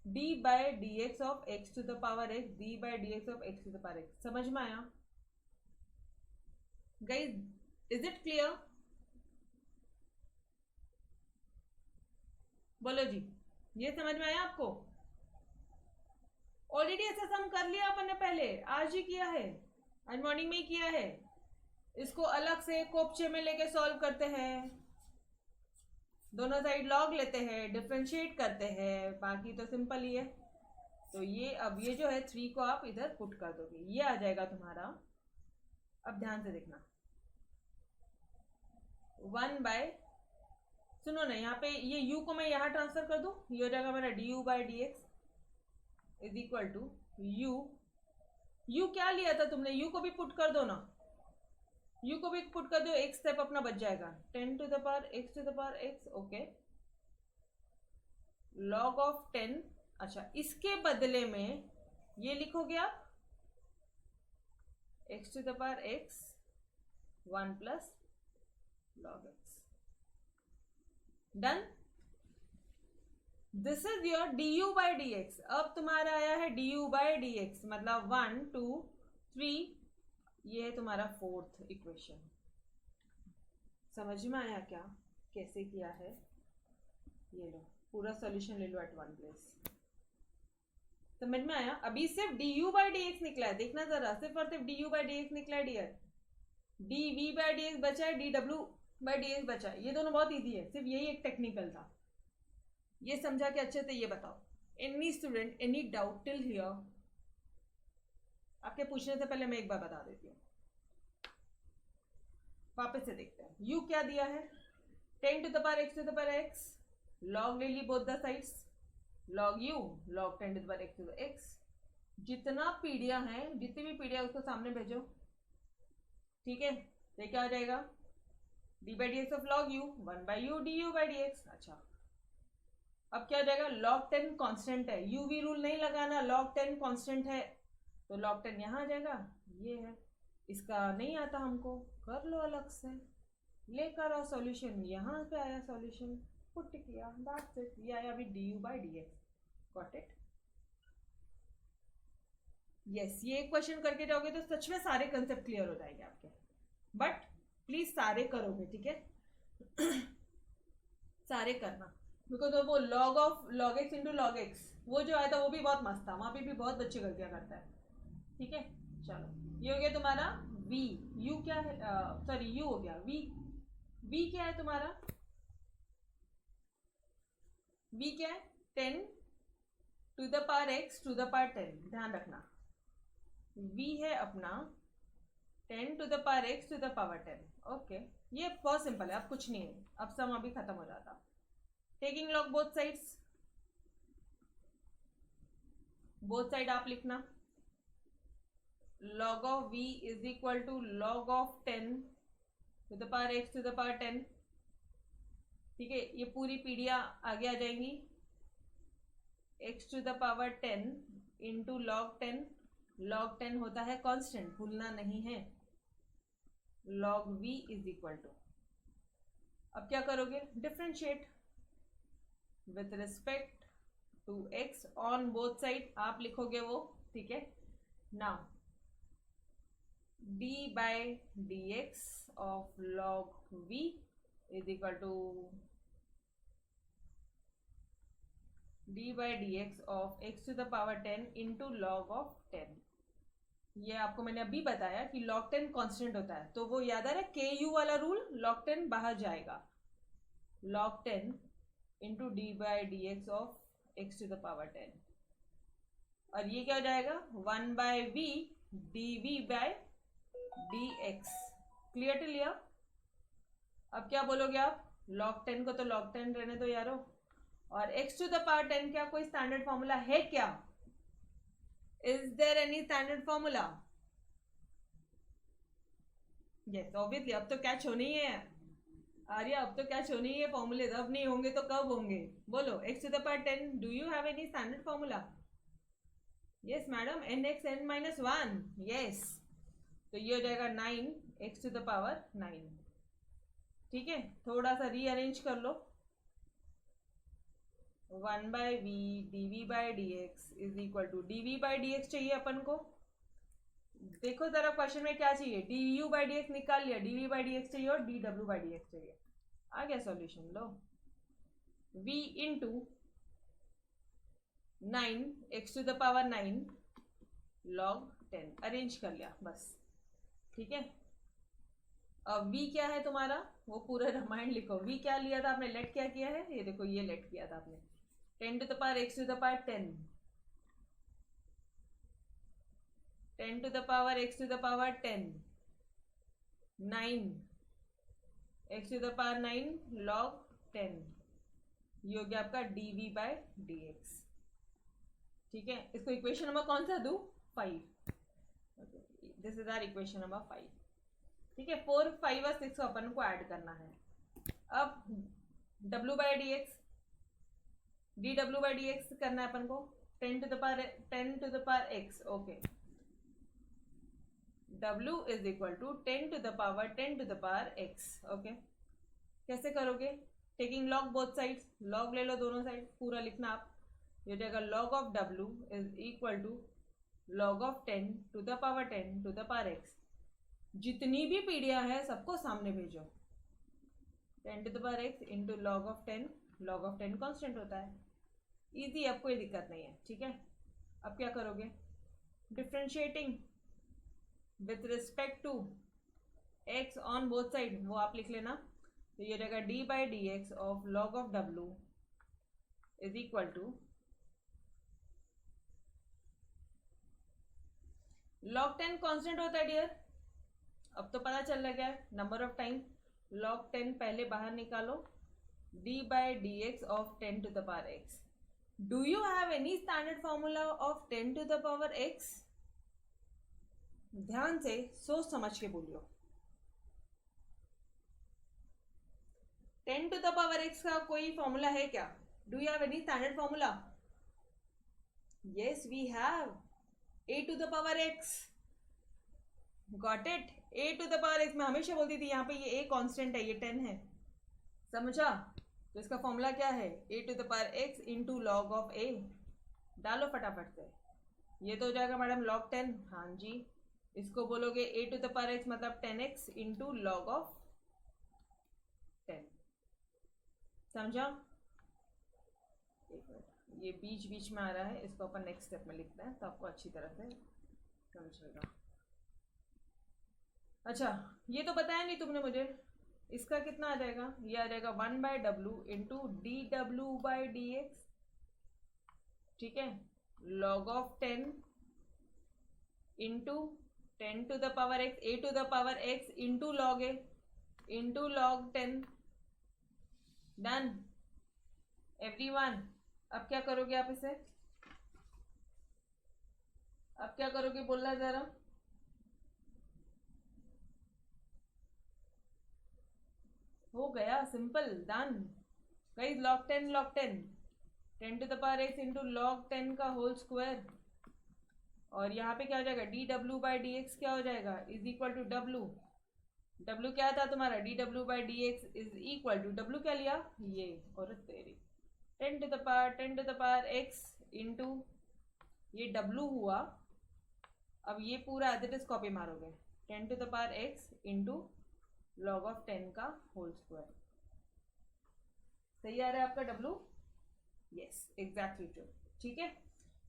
Speaker 1: d by D x of x to the power x, d by D x of x to the power x, समझ में आया गाइज, इज इट क्लियर? बोलो जी, ये समझ में आया आपको? ऑलरेडी ऐसा सम कर लिया अपन ने पहले, आज ही किया है, आज मॉर्निंग में ही किया है। इसको अलग से कोपचे में लेके सॉल्व करते हैं, दोनों साइड लॉग लेते हैं, डिफरेंशिएट करते हैं, बाकी तो सिंपल ही है। तो ये अब ये जो है 3 को आप इधर पुट कर दोगे, ये आ जाएगा तुम्हारा। अब ध्यान से देखना, 1 बाय, सुनो ना, यहाँ पे ये u को मैं यहाँ ट्रांसफर कर दूँ, ये हो जाएगा मेरा du by D x is equal to u क्या लिया था तुमने, u को भी पुट कर दो ना, u को भी पुट कर दो, एक स्टेप अपना बच जाएगा, 10 to the power x to the power x, okay, log of 10। अच्छा, इसके बदले में ये लिखोगे आप x to the power x 1 plus log x, done. This is your du by D x. अब तुम्हारा आया है du बाई डी एक्स, मतलब 1 2 3, ये है तुम्हारा 4th इक्वेशन। समझ में आया क्या कैसे किया है? ये लो, पूरा सॉल्यूशन ले लो एट वन प्लेस। समझ में आया? अभी सिर्फ du बाई डी एक्स निकला है, देखना जरा, सिर्फ और सिर्फ du बाई डी एक्स निकला है dear, dv by D x बचा है, dw बाई डी एक्स बचा है। ये दोनों बहुत इजी है, सिर्फ यही एक टेक्निकल था। ये समझा के अच्छे से ये बताओ, any student any doubt till here? आपके पूछने से पहले मैं एक बार बता देती हूँ, वापस से देखते हैं। u क्या दिया है, 10 to the power x to the power x, log ले ली both the sides, log u log 10 to the power x to the x। जितना पीढ़ियां हैं, जितनी भी पीढ़ियां उसको सामने भेजो, ठीक है, तो क्या हो जाएगा, d by D x of log u 1 by u du by D x. अच्छा, अब क्या हो जाएगा, log 10 कांस्टेंट है, uv रूल नहीं लगाना, log 10 कांस्टेंट है, तो log 10 यहाँ आ जाएगा, ये है। इसका नहीं आता हमको, कर लो अलग से, लेकर आओ सॉल्यूशन, यहाँ पे आया सॉल्यूशन, पुट किया, दैट्स इट, ये आया अभी du by D x. Got it? Yes, ये एक क्वेश्चन करके जाओगे तो सच में सारे कंसेप्ट क्लियर हो जाएंगे आपके, बट प्लीज सारे करोगे, ठीक है? सारे करना, बिकॉज वो log x into log x वो जो आया था वो भी बहुत मस्त था, वहां पे भी बहुत बच्चे गलतियां करता है, ठीक है? चलो, ये हो गया तुम्हारा v, u क्या है, सॉरी u हो गया v क्या है तुम्हारा, v क्या है, 10 to the power x to the power 10, ध्यान रखना, v है अपना 10 to the power x to the power 10, okay. ये बहुत सिंपल है, अब कुछ नहीं है, अब सम अभी खत्म हो जाता। टेकिंग लॉग बोथ साइड आप लिखना, log of v is equal to log of 10 to the power x to the power 10, ठीक है? ये पूरी पीढ़ियां आगे आ जाएंगी, x to the power 10 into log 10, log 10 होता है कांस्टेंट, भूलना नहीं है, log v is equal to, अब क्या करोगे, differentiate with respect to x on both side, आप लिखोगे वो, ठीक है? Now d by D x of log v is equal to d by D x of x to the power 10 into log of 10। ये आपको मैंने अभी बताया कि log 10 कांस्टेंट होता है, तो वो याद आ रहा है, ku वाला रूल, log 10 बाहर जाएगा, log 10 into d by D x of x to the power 10, और ये क्या हो जाएगा, 1 by v d v by D x. Clear till here? अब क्या बोलोगे आप, log 10 को तो log 10 रहने दो यारो, और x टू द पावर 10 क्या कोई स्टैंडर्ड फॉर्मूला है क्या? Is there any standard formula? Yes, obviously, अब तो कैच होनी ही है आर्या, अब तो कैच होनी ही है फॉर्मूले, अब नहीं होंगे तो कब होंगे? बोलो, x to the power 10, do you have any standard formula? Yes madam, nx n minus 1, yes, तो ये हो जाएगा 9 x टू द पावर 9, ठीक है? थोड़ा सा रीअरेंज कर लो, 1 by v d v by D x is equal to d v by D x चाहिए अपन को, देखो जरा क्वेश्चन में क्या चाहिए, d u by D x निकाल लिया, d v by D x चाहिए और d W by D x चाहिए, आ गया सॉल्यूशन। लो, v into 9 x to the power 9 log 10 arrange कर लिया बस, ठीक है? अब v क्या है तुम्हारा, वो पूरा रामायण लिखो। v क्या लिया था आपने, लेट क्या किया है, ये देखो ये लेट किया था आपने 10 to the power x to the power 10, 10 to the power x to the power 10, 9 x to the power 9 log 10, ये हो गया आपका dv by dx। ठीक है, इसको इक्वेशन नंबर कौन सा दूं, 5। This is our equation number 5। ठीक है, 4, 5 और 6 अपन को ऐड करना है। अब w by D x, d W by D x करना है अपन को, 10 to the power x। Okay, w is equal to 10 to the power x। Okay, कैसे करोगे, taking log both sides, log ले लो दोनों साइड, पूरा लिखना आप। ये जाएगा log of w is equal to log of 10 to the power 10 to the power x। जितनी भी पीढ़ियां हैं सबको सामने भेजो, 10 to the power x into log of 10, log of 10 constant होता है, इजी, अब कोई दिक्कत नहीं है। ठीक है, अब क्या करोगे, differentiating with respect to x on both side, वो आप लिख लेना। तो ये रहेगा d by D x of log of w is equal to log 10 constant होता है डियर, अब तो पता चल गया है नंबर ऑफ टाइम। log 10 पहले बाहर निकालो, d by D x of 10 to the power x। Do you have any standard formula of 10 to the power x? ध्यान से सोच समझ के बोलियो। 10 to the power x का कोई फॉर्मूला है क्या? Do you have any standard formula? Yes we have, a to the power x। Got it, a to the power x। मैं हमेशा बोलती थी यहाँ पे ये a कांस्टेंट है, ये 10 है, समझा? तो इसका फॉर्मूला क्या है, a to the power x into log of a। डालो फटाफट से, ये तो हो जाएगा मैडम log 10। हाँ जी, इसको बोलोगे a to the power x मतलब 10x इंटू लॉग ऑफ 10। समझा? एक मिनट, ये बीच बीच में आ रहा है, इसको अपन नेक्स्ट स्टेप में लिखते हैं तो आपको अच्छी तरह से समझेगा। अच्छा, ये तो बताया नहीं तुमने मुझे, इसका कितना आ जाएगा, ये आ जाएगा 1 by W into D W by D x. ठीक है, log of 10 into 10 to the power x, a to the power x into log a into log 10। Done everyone. अब क्या करोगे आप इसे, अब क्या करोगे बोलना जरा। हो गया, simple, done guys. log 10 log 10 10 to the power x into log 10 का होल स्क्वायर, और यहाँ पे क्या हो जाएगा, D W by D x क्या हो जाएगा, is equal to W. W क्या था तुम्हारा, D W by D x is equal to, W क्या लिया, ये, और तेरी 10 to the power x into ये डब्ल्यू हुआ। अब ये पूरा एज इट इज कॉपी मारोगे, 10 to the power x into log of 10 का होल स्क्वायर। सही आ रहा है आपका डब्ल्यू? Yes, exactly true. ठीक है,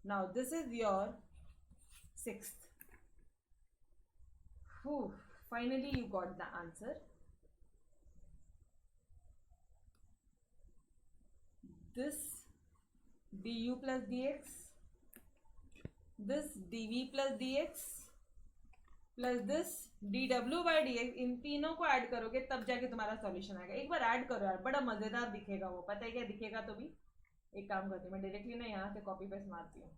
Speaker 1: now this is your 6th। Finally you got the answer। this du plus dx, this dv plus dx plus this dw by dx, इन तीनों को add करोगे तब जाके तुम्हारा सॉल्यूशन आएगा। एक बार ऐड करो यार, बड़ा मजेदार दिखेगा वो, पता है क्या दिखेगा। तो भी एक काम करती हूँ मैं, डायरेक्टली ना यहाँ से कॉपी पेस्ट मारती हूँ।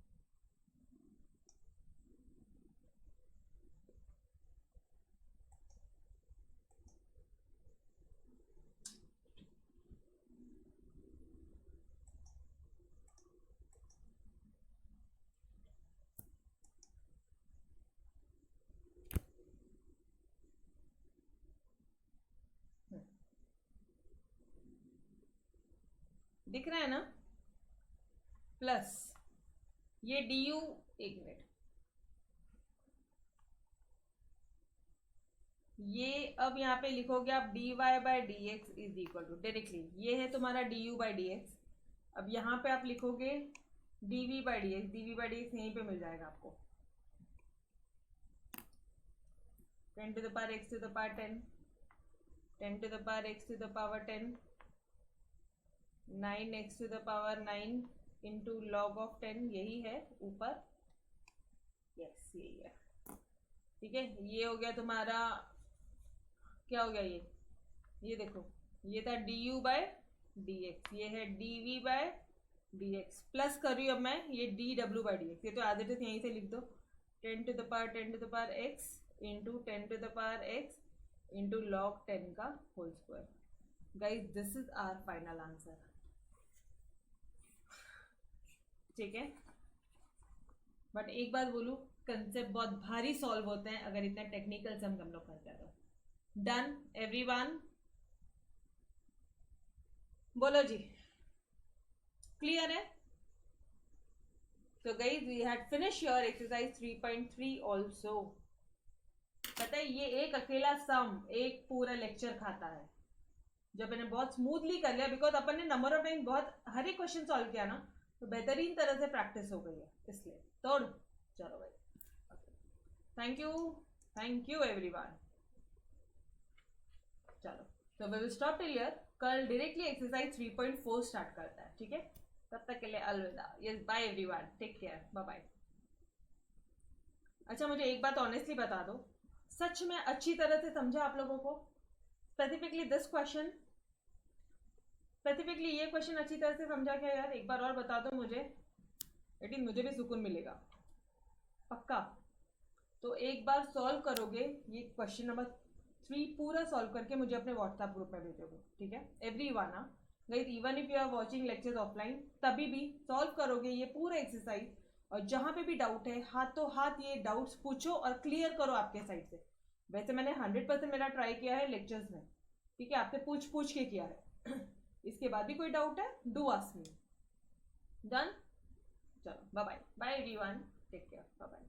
Speaker 1: दिख रहा है ना, प्लस ये डी यू, एक मिनट, ये अब यहाँ पे लिखोगे आप d y by D x is equal to, directly ये है तुम्हारा d u by D x. अब यहाँ पे आप लिखोगे d v by D x, d v by D x यहीं पे मिल जाएगा आपको, 10 to the power x to the power 10 10 to the power x to the power 10, 9x to the power 9 into log of 10, यही है ऊपर, yes यही है, ठीक है। ये हो गया तुम्हारा, क्या हो गया ये देखो, ये था du बाय dx, ये है dv बाय dx, प्लस कर रही हूँ अब मैं ये dw बाय dx, ये तो एज इट इज यहीं से लिख दो, 10 to the power x into 10 to the power x into log 10 का whole square. Guys this is our final answer, ठीक है। बट एक बात बोलूं, कंसेप्ट बहुत भारी सॉल्व होते हैं अगर इतना टेक्निकल से हम लोग करते हैं तो। डन एवरीवन, बोलो जी, क्लियर है? So guys, we had finished your exercise 3.3 also. पता है ये एक अकेला सम एक पूरा लेक्चर खाता है। जब मैंने बहुत स्मूथली कर लिया, बिकॉज अपन ने नंबर ऑफ टाइम बहुत हर एक क्वेश्चन सॉल्व किया ना, तो बेहतरीन तरह से प्रैक्टिस हो गई है, इसलिए तोड़। चलो भाई, थैंक यू एवरीवन। चलो तो we will stop till here, कल डायरेक्टली एक्सरसाइज 3.4 स्टार्ट करता है, ठीक है। तब तक के लिए अलविदा, yes bye everyone, take care, bye bye. अच्छा मुझे एक बात ऑनेस्टली बता दो, सच में अच्छी तरह से समझा आप लोगों को? स्पेसिफिकली दिस क्वेश्चन, स्पेसिफिकली ये क्वेश्चन अच्छी तरह से समझा क्या यार? एक बार और बता दो मुझे, लेकिन मुझे भी सुकून मिलेगा, पक्का। तो एक बार सॉल्व करोगे ये क्वेश्चन नंबर 3 पूरा सॉल्व करके मुझे अपने व्हाट्सएप ग्रुप में भेजोगे, ठीक है everyone. Guys even if you are watching lectures offline, तभी भी सॉल्व करोगे ये पूरा एक्सरसाइज, और जहां पे भी डाउट है हाथों हाथ ये डाउट्स पूछो और क्लियर करो आपके साइड से। वैसे मैंने 100% मेरा ट्राई किया है लेक्चर्स में, ठीक है, आपसे पूछ के किया है। इसके बाद भी कोई डाउट है, डू आस्क मी। डन, चलो bye bye, bye everyone, take care, bye bye.